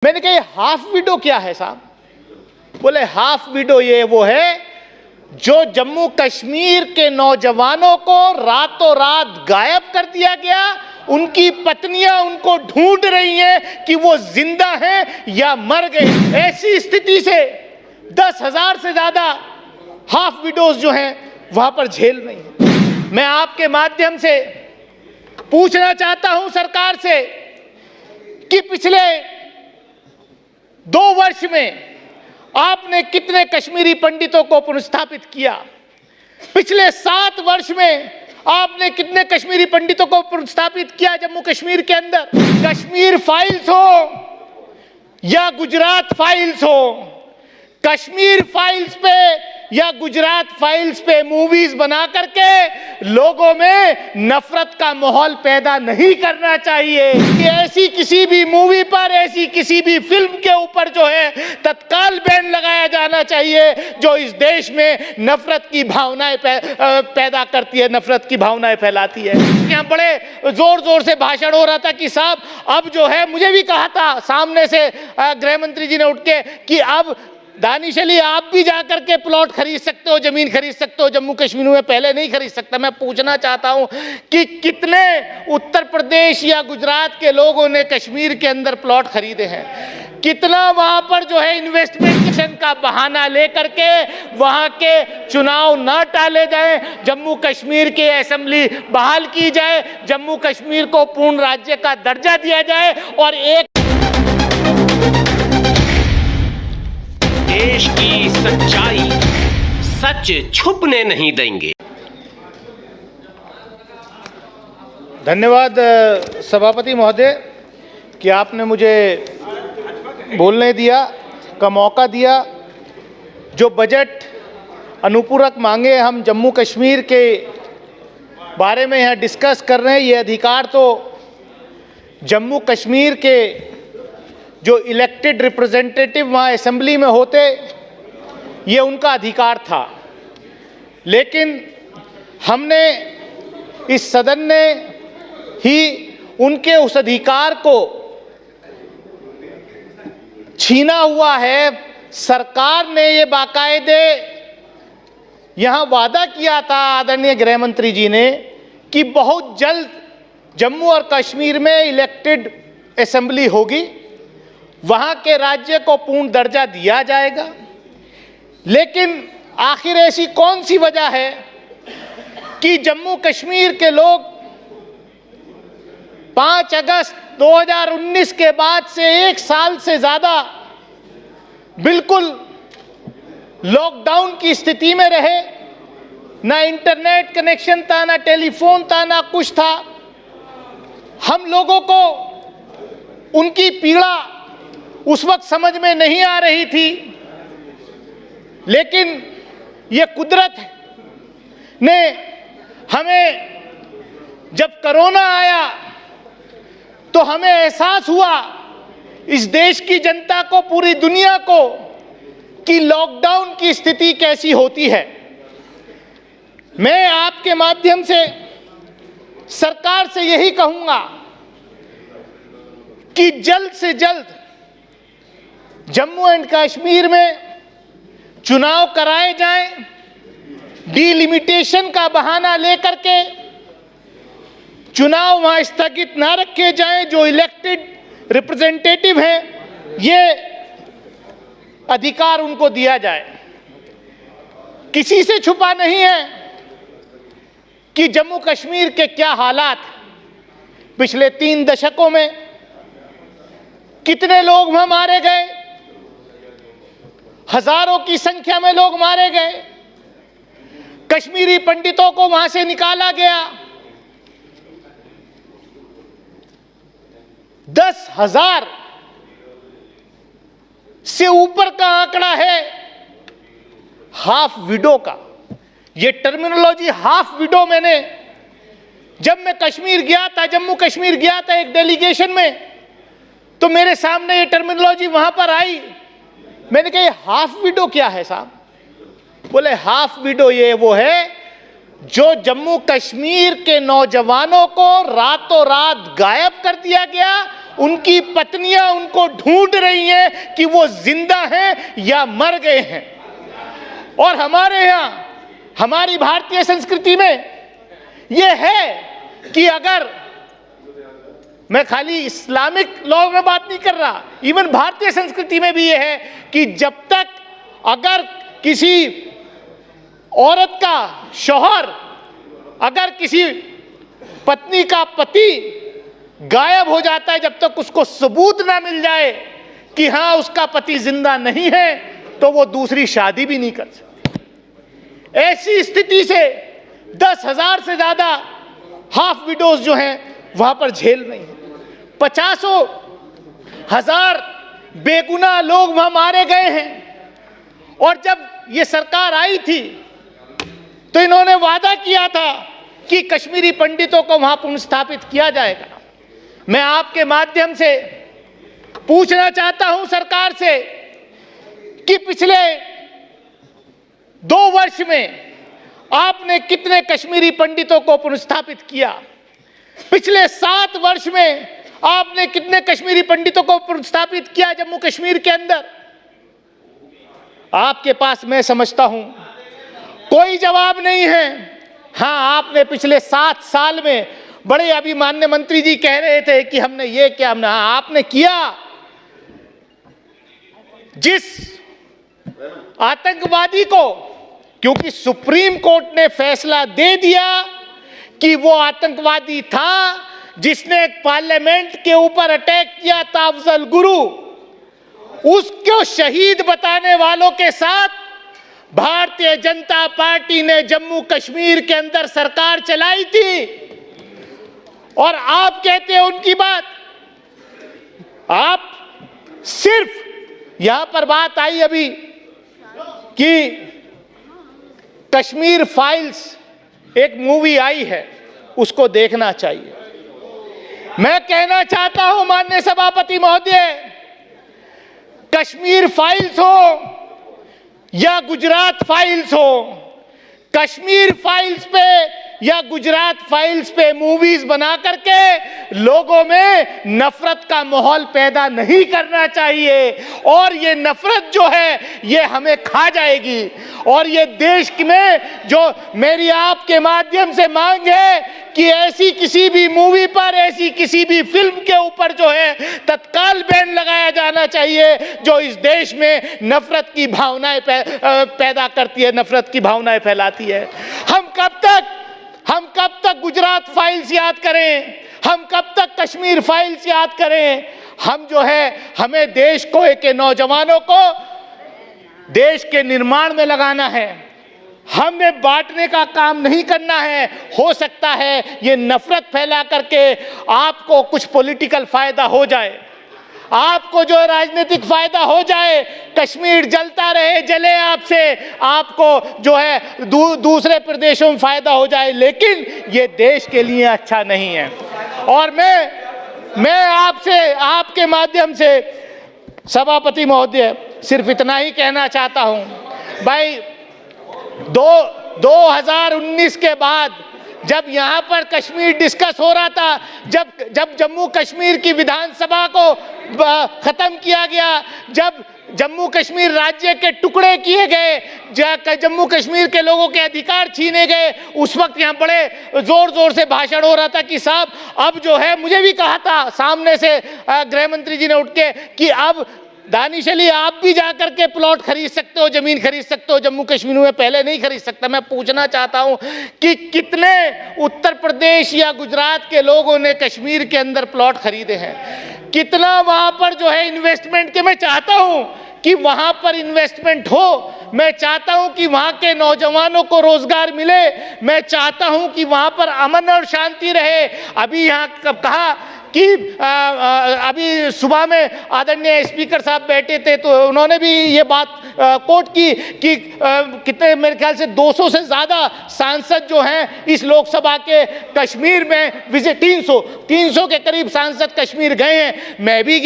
मैंने कहा half window क्या है साहब? बोले हाफ विडो ये वो है जो जम्मू कश्मीर के नौजवानों को रातों रात गायब कर दिया गया। उनकी पत्नियां उनको ढूंढ रही हैं कि वो जिंदा हैं या मर गए। ऐसी स्थिति से 10,000 से ज्यादा हाफ विडोज जो हैं वहां पर झेल रही हैं। मैं आपके माध्यम से पूछना चाहता हूं सरकार से कि पिछले 2 वर्ष में आपने कितने कश्मीरी पंडितों को पुनर्स्थापित किया? पिछले 7 वर्ष में आपने कितने कश्मीरी पंडितों को पुनर्स्थापित किया जम्मू कश्मीर के अंदर? कश्मीर फाइल्स हो या गुजरात फाइल्स हो, कश्मीर फाइल्स पे या गुजरात फाइल्स पे मूवीज बना करके लोगों में नफरत का माहौल पैदा नहीं करना चाहिए। कि ऐसी किसी भी मूवी पर, ऐसी किसी भी फिल्म के ऊपर जो है तत्काल बैन लगाया जाना चाहिए जो इस देश में नफरत की भावनाएं पैदा करती है, नफरत की भावनाएं फैलाती है। यहाँ बड़े जोर जोर से भाषण हो रहा था कि साहब अब जो है, मुझे भी कहा था सामने से गृह मंत्री जी ने उठ के कि अब दानिश अली आप भी जाकर के प्लॉट खरीद सकते हो, जमीन खरीद सकते हो जम्मू कश्मीर में, पहले नहीं खरीद सकता। मैं पूछना चाहता हूं कि कितने उत्तर प्रदेश या गुजरात के लोगों ने कश्मीर के अंदर प्लॉट खरीदे हैं? कितना वहां पर जो है इन्वेस्टमेंट का बहाना लेकर के वहां के चुनाव ना टाले जाए, जम्मू कश्मीर की असेंबली बहाल की जाए, जम्मू कश्मीर को पूर्ण राज्य का दर्जा दिया जाए और एक देश की सच्चाई, सच छुपने नहीं देंगे। धन्यवाद सभापति महोदय कि आपने मुझे बोलने दिया का मौका दिया। जो बजट अनुपूरक मांगे हम जम्मू कश्मीर के बारे में यहाँ डिस्कस कर रहे हैं, ये अधिकार तो जम्मू कश्मीर के जो इलेक्टेड रिप्रेजेंटेटिव वहाँ असेंबली में होते, ये उनका अधिकार था। लेकिन हमने, इस सदन ने ही उनके उस अधिकार को छीना हुआ है। सरकार ने ये बाकायदे यहाँ वादा किया था आदरणीय गृह मंत्री जी ने कि बहुत जल्द जम्मू और कश्मीर में इलेक्टेड असेंबली होगी, वहां के राज्य को पूर्ण दर्जा दिया जाएगा। लेकिन आखिर ऐसी कौन सी वजह है कि जम्मू कश्मीर के लोग 5 अगस्त 2019 के बाद से 1 साल से ज्यादा बिल्कुल लॉकडाउन की स्थिति में रहे? ना इंटरनेट कनेक्शन था, ना टेलीफोन था, ना कुछ था। हम लोगों को उनकी पीड़ा उस वक्त समझ में नहीं आ रही थी, लेकिन ये कुदरत ने हमें, जब कोरोना आया तो हमें एहसास हुआ, इस देश की जनता को, पूरी दुनिया को, कि लॉकडाउन की स्थिति कैसी होती है। मैं आपके माध्यम से सरकार से यही कहूंगा कि जल्द से जल्द जम्मू एंड कश्मीर में चुनाव कराए जाएं, डिलिमिटेशन का बहाना लेकर के चुनाव वहां स्थगित ना रखे जाएं। जो इलेक्टेड रिप्रेजेंटेटिव हैं, ये अधिकार उनको दिया जाए। किसी से छुपा नहीं है कि जम्मू कश्मीर के क्या हालात, पिछले 3 दशकों में कितने लोग वहां मारे गए, हजारों की संख्या में लोग मारे गए, कश्मीरी पंडितों को वहां से निकाला गया। 10,000 से ऊपर का आंकड़ा है हाफ विडो का। ये टर्मिनोलॉजी हाफ विडो, मैंने जब मैं कश्मीर गया था, जम्मू कश्मीर गया था एक डेलीगेशन में, तो मेरे सामने ये टर्मिनोलॉजी वहां पर आई। मैंने कहा हाफ विडो क्या है साहब? बोले हाफ विडो ये वो है जो जम्मू कश्मीर के नौजवानों को रातों रात गायब कर दिया गया। उनकी पत्नियां उनको ढूंढ रही हैं कि वो जिंदा हैं या मर गए हैं। और हमारे यहाँ, हमारी भारतीय संस्कृति में ये है कि अगर, मैं खाली इस्लामिक लॉ में बात नहीं कर रहा, इवन भारतीय संस्कृति में भी ये है कि जब तक अगर किसी औरत का शौहर, अगर किसी पत्नी का पति गायब हो जाता है, जब तक उसको सबूत ना मिल जाए कि हाँ उसका पति जिंदा नहीं है, तो वो दूसरी शादी भी नहीं कर सकती। ऐसी स्थिति से 10,000 से ज्यादा हाफ विडोज जो हैं वहां पर झेल रही हैं। 50,000 बेगुनाह लोग वहां मारे गए हैं। और जब ये सरकार आई थी तो इन्होंने वादा किया था कि कश्मीरी पंडितों को वहां पुनर्स्थापित किया जाएगा। मैं आपके माध्यम से पूछना चाहता हूं सरकार से कि पिछले 2 वर्ष में आपने कितने कश्मीरी पंडितों को पुनर्स्थापित किया? पिछले 7 वर्ष में आपने कितने कश्मीरी पंडितों को पुनर्स्थापित किया जम्मू कश्मीर के अंदर? आपके पास, मैं समझता हूं, कोई जवाब नहीं है। हाँ, आपने पिछले 7 साल में, बड़े अभी माननीय मंत्री जी कह रहे थे कि हमने ये किया, हमने, हाँ आपने किया। जिस आतंकवादी को, क्योंकि सुप्रीम कोर्ट ने फैसला दे दिया कि वो आतंकवादी था जिसने पार्लियामेंट के ऊपर अटैक किया था, अफजल गुरु, उसको शहीद बताने वालों के साथ भारतीय जनता पार्टी ने जम्मू कश्मीर के अंदर सरकार चलाई थी। और आप कहते हैं उनकी बात, आप सिर्फ, यहां पर बात आई अभी कि कश्मीर फाइल्स एक मूवी आई है, उसको देखना चाहिए। मैं कहना चाहता हूं माननीय सभापति महोदय, कश्मीर फाइल्स हो या गुजरात फाइल्स हो, कश्मीर फाइल्स पे या गुजरात फाइल्स पे मूवीज बना करके लोगों में नफरत का माहौल पैदा नहीं करना चाहिए। और ये नफरत जो है ये हमें खा जाएगी। और ये देश में जो मेरी आपके माध्यम से मांग है कि ऐसी किसी भी मूवी पर, ऐसी किसी भी फिल्म के ऊपर जो है तत्काल बैन लगाया जाना चाहिए जो इस देश में नफरत की भावनाएं पैदा करती है, नफरत की भावनाएं फैलाती है। हम कब तक गुजरात फाइल्स याद करें? हम कब तक कश्मीर फाइल्स याद करें? हम जो है, हमें देश को, एक नौजवानों को देश के निर्माण में लगाना है, हमें बांटने का काम नहीं करना है। हो सकता है ये नफरत फैला करके आपको कुछ पॉलिटिकल फायदा हो जाए, आपको जो राजनीतिक फायदा हो जाए, कश्मीर जलता रहे, जले आपसे, आपको जो है दूसरे प्रदेशों में फायदा हो जाए, लेकिन ये देश के लिए अच्छा नहीं है। और मैं आपसे, आपके माध्यम से सभापति महोदय सिर्फ इतना ही कहना चाहता हूं, भाई 2019 के बाद जब यहाँ पर कश्मीर डिस्कस हो रहा था, जब जम्मू कश्मीर की विधानसभा को खत्म किया गया, जब जम्मू कश्मीर राज्य के टुकड़े किए गए, जम्मू कश्मीर के लोगों के अधिकार छीने गए, उस वक्त यहाँ बड़े जोर जोर से भाषण हो रहा था कि साहब अब जो है, मुझे भी कहा था सामने से गृह मंत्री जी ने उठ के कि अब दानिश अली आप भी जाकर के प्लॉट खरीद सकते हो, जमीन खरीद सकते हो जम्मू कश्मीर में, पहले नहीं खरीद सकता। मैं पूछना चाहता हूं कि कितने उत्तर प्रदेश या गुजरात के लोगों ने कश्मीर के अंदर प्लॉट खरीदे हैं? कितना वहां पर जो है इन्वेस्टमेंट के, मैं चाहता हूं कि वहां पर इन्वेस्टमेंट हो, मैं चाहता हूं कि वहां के नौजवानों को रोजगार मिले, मैं चाहता हूं कि वहां पर अमन और शांति रहे। अभी यहाँ कहा कि अभी सुबह में आदरणीय स्पीकर साहब बैठे थे तो उन्होंने भी ये बात कोट की कि कितने, मेरे ख्याल से 200 से ज़्यादा सांसद जो हैं इस लोकसभा के कश्मीर में विजिट, 300 के करीब सांसद कश्मीर गए हैं। मैं भी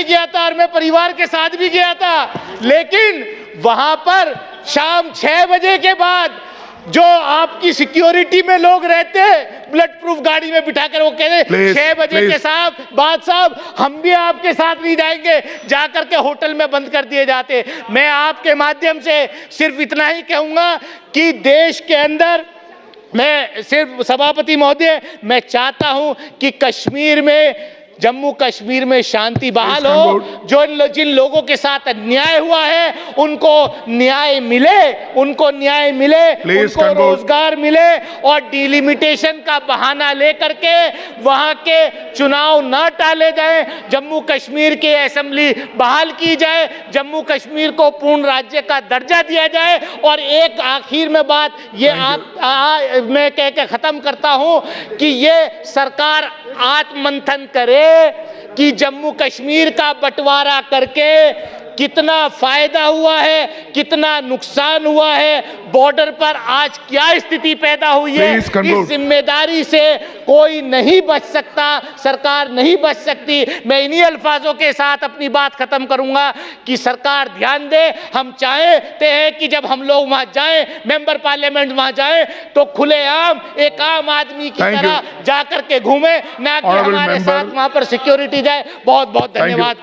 गया था और मैं परिवार के साथ भी गया था, लेकिन वहाँ पर शाम 6 बजे के बाद जो आपकी सिक्योरिटी में लोग रहते हैं, ब्लड प्रूफ गाड़ी में बिठाकर वो कहते Please, 6 बजे के please. साहब हम भी आपके साथ नहीं जाएंगे, जाकर के होटल में बंद कर दिए जाते। मैं आपके माध्यम से सिर्फ इतना ही कहूंगा कि देश के अंदर, मैं सिर्फ सभापति महोदय, मैं चाहता हूं कि कश्मीर में, जम्मू कश्मीर में शांति बहाल हो। जिन लोगों के साथ अन्याय हुआ है उनको न्याय मिले, उनको उनको रोजगार मिले, और डिलिमिटेशन का बहाना लेकर के वहां के चुनाव ना टाले जाए। जम्मू कश्मीर की असेंबली बहाल की जाए, जम्मू कश्मीर को पूर्ण राज्य का दर्जा दिया जाए। और एक आखिर में बात ये मैं कह के खत्म करता हूं कि ये सरकार आत्ममंथन करे कि जम्मू कश्मीर का बंटवारा करके कितना फायदा हुआ है, कितना नुकसान हुआ है, बॉर्डर पर आज क्या स्थिति पैदा हुई है। इस जिम्मेदारी से कोई नहीं बच सकता, सरकार नहीं बच सकती। मैं इन्हीं अल्फाजों के साथ अपनी बात खत्म करूंगा कि सरकार ध्यान दे। हम चाहते हैं कि जब हम लोग वहां जाएं, मेंबर पार्लियामेंट वहां जाएं, तो खुलेआम एक आम आदमी की तरह जाकर के घूमे, ना कि हमारे साथ वहां पर सिक्योरिटी जाए। बहुत बहुत धन्यवाद।